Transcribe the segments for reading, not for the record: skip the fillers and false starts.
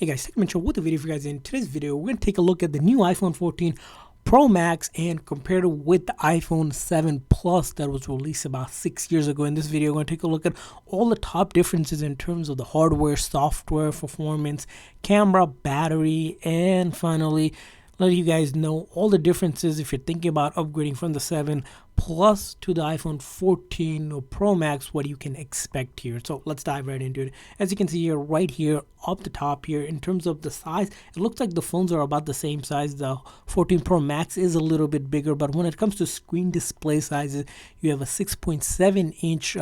Hey guys, Tech Mitchell with a video for you guys. In today's video, we're going to take a look at the new iPhone 14 Pro Max and compare it with the iPhone 7 Plus that was released about 6 years ago. In this video, we're going to take a look at all the top differences in terms of the hardware, software, performance, camera, battery, and finally, let you guys know all the differences if you're thinking about upgrading from the 7 Plus to the iPhone 14 Pro Max, what you can expect here. So let's dive right into it. As you can see here, right here up the top here, in terms of the size, it looks like the phones are about the same size. The 14 Pro Max is a little bit bigger, but when it comes to screen display sizes, you have a 6.7 inch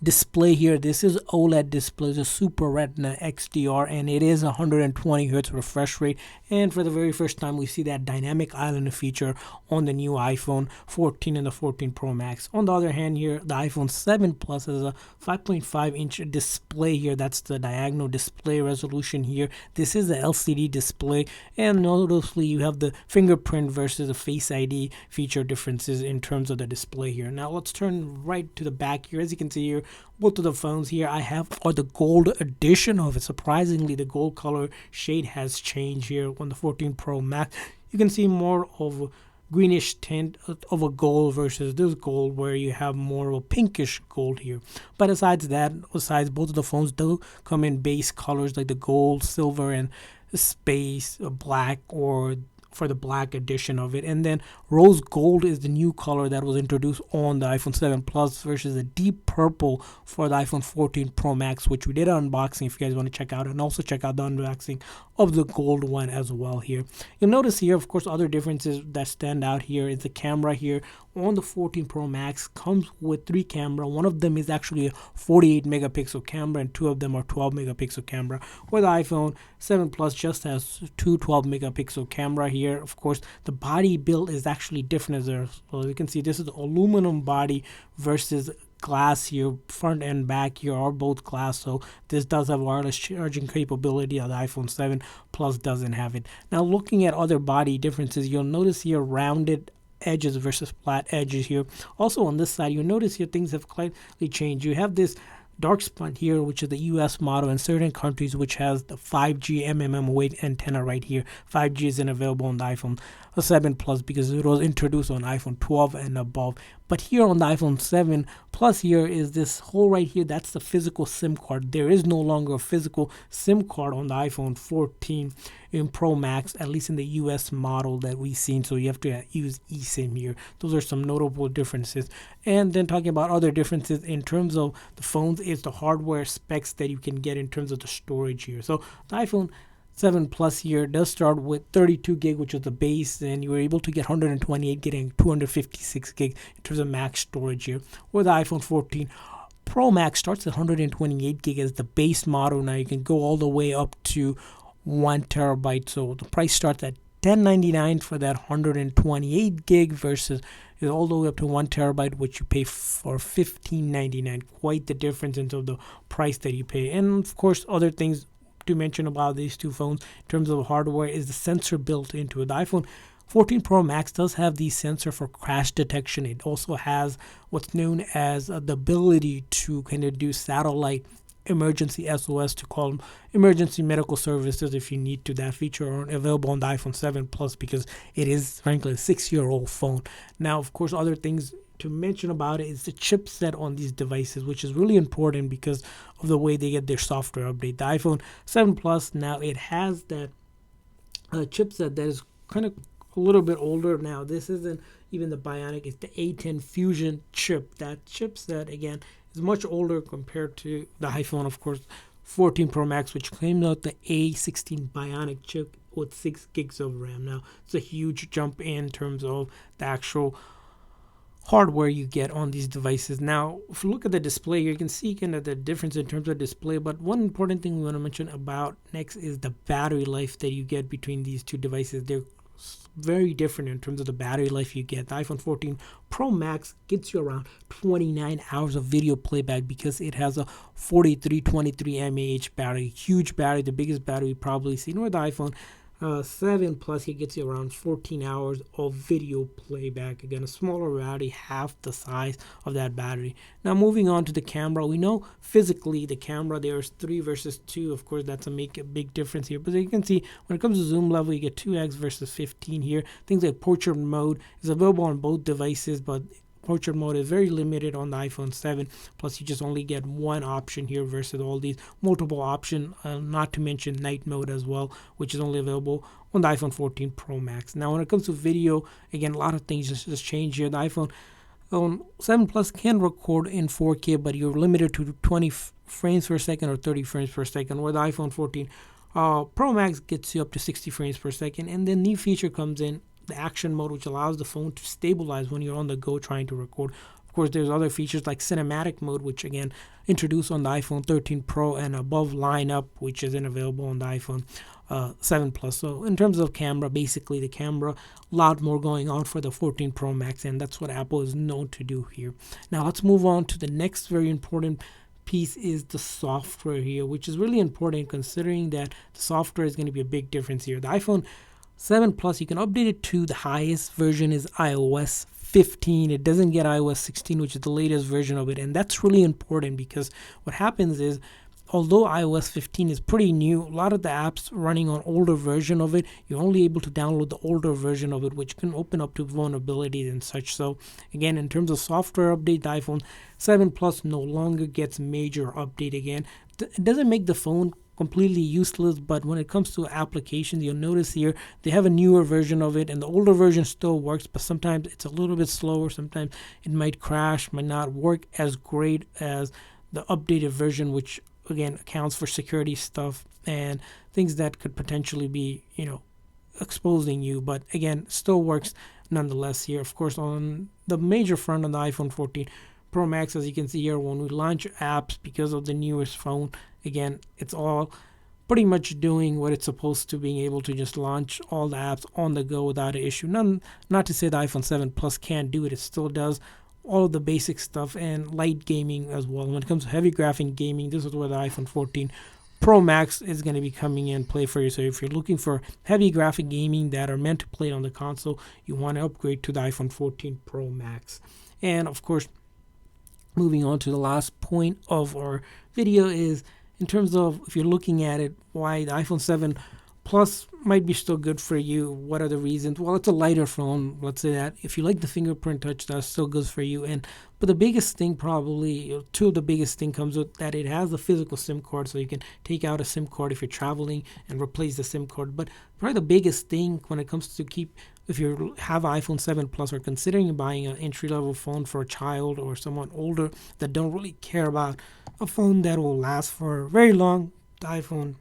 display here. This is OLED display, it's a Super Retina XDR, and it is 120 Hz refresh rate. And for the very first time, we see that dynamic island feature on the new iPhone 14 and the 14 Pro Max. On the other hand here, the iPhone 7 Plus has a 5.5 inch display here. That's the diagonal display resolution here. This is the LCD display, and noticeably you have the fingerprint versus the Face ID feature differences in terms of the display here. Now let's turn right to the back here. As you can see here, both of the phones here I have are the gold edition of it. Surprisingly, the gold color shade has changed here on the 14 Pro Max. You can see more of a greenish tint of a gold versus this gold where you have more of a pinkish gold here. But besides both of the phones do come in base colors like the gold, silver, and space black, or for the black edition of it. And then rose gold is the new color that was introduced on the iPhone 7 Plus versus a deep purple for the iPhone 14 Pro Max, which we did an unboxing if you guys want to check out, and also check out the unboxing of the gold one as well here. You'll notice here, of course, other differences that stand out here is the camera here on the 14 Pro Max comes with 3 cameras. One of them is actually a 48 megapixel camera and 2 of them are 12 megapixel camera, where the iPhone 7 Plus just has 2 12 megapixel camera here. Of course, the body build is actually different as there. So you can see this is aluminum body versus glass here. Front and back here are both glass, so this does have wireless charging capability. The iPhone 7 Plus doesn't have it. Now looking at other body differences, you'll notice here rounded edges versus flat edges here. Also on this side, you'll notice here things have slightly changed. You have this dark spot here, which is the US model in certain countries, which has the 5G mmWave antenna right here. 5G isn't available on the iPhone 7 Plus because it was introduced on iPhone 12 and above. But here on the iPhone 7 Plus here is this hole right here. That's the physical SIM card. There is no longer a physical SIM card on the iPhone 14 in Pro Max, at least in the US model that we've seen. So you have to use eSIM here. Those are some notable differences. And then talking about other differences in terms of the phones is the hardware specs that you can get in terms of the storage here. So the iPhone 7 Plus here does start with 32 gig, which is the base, and you were able to get 128 gig and 256 gig in terms of max storage here. Where the iPhone 14 Pro Max starts at 128 gig as the base model. Now you can go all the way up to 1 terabyte. So the price starts at $10.99 for that 128 gig versus all the way up to 1 terabyte, which you pay for $15.99. Quite the difference in terms of the price that you pay. And of course, other things to mention about these two phones in terms of hardware is the sensor built into it. The iPhone 14 Pro Max does have the sensor for crash detection. It also has what's known as the ability to kind of do satellite emergency SOS to call emergency medical services if you need to. That feature aren't available on the iPhone 7 Plus because it is frankly a 6-year-old phone. Now, of course, other things to mention about it is the chipset on these devices, which is really important because of the way they get their software update. The iPhone 7 Plus now, it has that chipset that is kind of a little bit older now. This isn't even the Bionic, it's the A10 Fusion chip. That chipset again is much older compared to the iPhone, of course, 14 Pro Max, which came out the A16 Bionic chip with 6 gigs of RAM. Now it's a huge jump in terms of the actual hardware you get on these devices. Now, if you look at the display, you can see kind of the difference in terms of display. But one important thing we want to mention about next is the battery life that you get between these two devices. They're very different in terms of the battery life you get. The iPhone 14 Pro Max gets you around 29 hours of video playback because it has a 4323 mAh battery, huge battery, the biggest battery you've probably seen. Or the iPhone 7 Plus, it gets you around 14 hours of video playback. Again, a smaller battery, half the size of that battery. Now, moving on to the camera, we know physically the camera there's 3 versus 2. Of course, that's make a big difference here. But as you can see, when it comes to zoom level, you get 2x versus 15 here. Things like portrait mode is available on both devices, but portrait mode is very limited on the iPhone 7. Plus, you just only get one option here versus all these multiple options, not to mention night mode as well, which is only available on the iPhone 14 Pro Max. Now, when it comes to video, again, a lot of things just change here. The iPhone 7 Plus can record in 4K, but you're limited to 20 frames per second or 30 frames per second, where the iPhone 14 Pro Max gets you up to 60 frames per second. And then new feature comes in, the action mode, which allows the phone to stabilize when you're on the go trying to record. Of course, there's other features like cinematic mode, which again introduced on the iPhone 13 Pro and above lineup, which isn't available on the iPhone 7 Plus. So in terms of camera, basically the camera, a lot more going on for the 14 Pro Max, and that's what Apple is known to do here. Now let's move on to the next very important piece, is the software here, which is really important considering that the software is going to be a big difference here. The iPhone 7 Plus, you can update it to the highest version is iOS 15. It doesn't get iOS 16, which is the latest version of it. And that's really important because what happens is, although iOS 15 is pretty new, a lot of the apps running on older version of it, you're only able to download the older version of it, which can open up to vulnerabilities and such. So again, in terms of software update, the iPhone 7 Plus no longer gets major update again. It doesn't make the phone completely useless, but when it comes to applications, you'll notice here they have a newer version of it, and the older version still works, but sometimes it's a little bit slower. Sometimes it might crash, might not work as great as the updated version, which again accounts for security stuff and things that could potentially be, exposing you, but again, still works nonetheless here. Of course, on the major front on the iPhone 14 Pro Max, as you can see here, when we launch apps because of the newest phone, again, it's all pretty much doing what it's supposed to, being able to just launch all the apps on the go without an issue. Not to say the iPhone 7 Plus can't do it. It still does all of the basic stuff and light gaming as well. When it comes to heavy graphic gaming, this is where the iPhone 14 Pro Max is going to be coming in play for you. So if you're looking for heavy graphic gaming that are meant to play on the console, you want to upgrade to the iPhone 14 Pro Max. And of course, moving on to the last point of our video is, in terms of if you're looking at it, why the iPhone 7 Plus might be still good for you. What are the reasons? Well, it's a lighter phone. Let's say that. If you like the fingerprint touch, that's still good for you. But the biggest thing, probably two of the biggest thing, comes with that it has a physical SIM card, so you can take out a SIM card if you're traveling and replace the SIM card. But probably the biggest thing when it comes to if you have an iPhone 7 Plus or considering buying an entry-level phone for a child or someone older that don't really care about a phone that will last for very long, the iPhone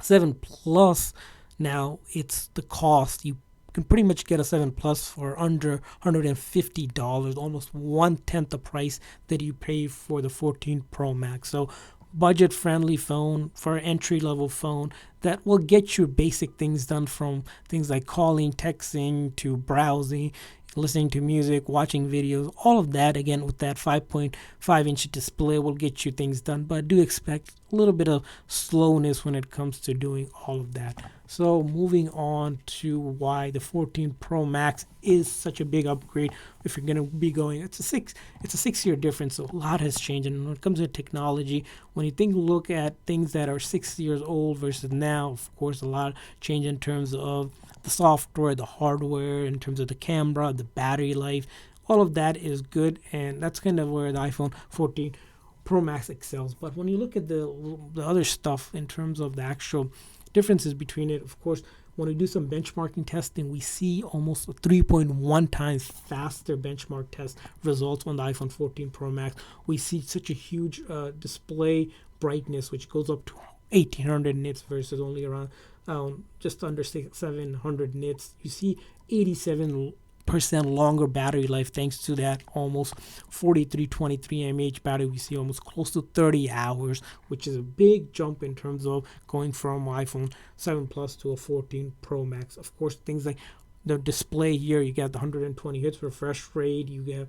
7 Plus, now it's the cost. You can pretty much get a 7 Plus for under $150, almost 1/10 the price that you pay for the 14 Pro Max. So budget friendly phone for an entry level phone that will get you basic things done, from things like calling, texting, to browsing, listening to music, watching videos. All of that, again, with that 5.5-inch display, will get you things done, but do expect a little bit of slowness when it comes to doing all of that. So moving on to why the 14 Pro Max is such a big upgrade. If you're going to be going, it's a 6-year difference, so a lot has changed. And when it comes to technology, when you look at things that are 6 years old versus now, of course, a lot change in terms of the software, the hardware, in terms of the camera, the battery life. All of that is good, and that's kind of where the iPhone 14 Pro Max excels. But when you look at the other stuff in terms of the actual differences between it, of course, when we do some benchmarking testing, we see almost 3.1 times faster benchmark test results on the iPhone 14 Pro Max. We see such a huge display brightness, which goes up to 1800 nits versus only around just under 700 nits. You see 87% longer battery life thanks to that almost 4323 mAh battery. We see almost close to 30 hours, which is a big jump in terms of going from iPhone 7 Plus to a 14 Pro Max. Of course, things like the display here, you get the 120 Hz refresh rate, you get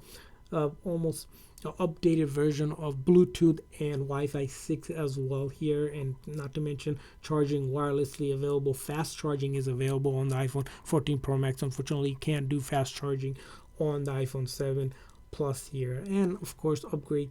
almost updated version of Bluetooth and Wi-Fi 6 as well here, and not to mention charging wirelessly available. Fast charging is available on the iPhone 14 Pro Max. Unfortunately, you can't do fast charging on the iPhone 7 Plus here, and of course upgraded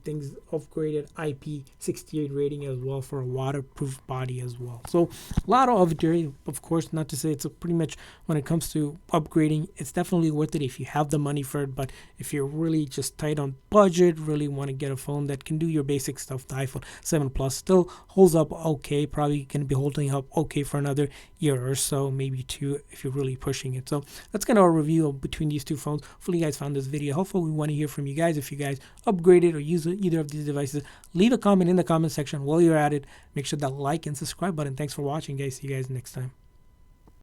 IP68 rating as well for a waterproof body as well. So a lot of upgrade, of course, not to say it's pretty much when it comes to upgrading, it's definitely worth it if you have the money for it. But if you're really just tight on budget, really want to get a phone that can do your basic stuff, the iPhone 7 Plus still holds up okay, probably going to be holding up okay for another year or so, maybe two if you're really pushing it. So that's kind of a review between these two phones. Hopefully you guys found this video helpful. We want to hear from you guys. If you guys upgraded or use either of these devices, leave a comment in the comment section. While you're at it, make sure that like and subscribe button. Thanks for watching, guys. See you guys next time.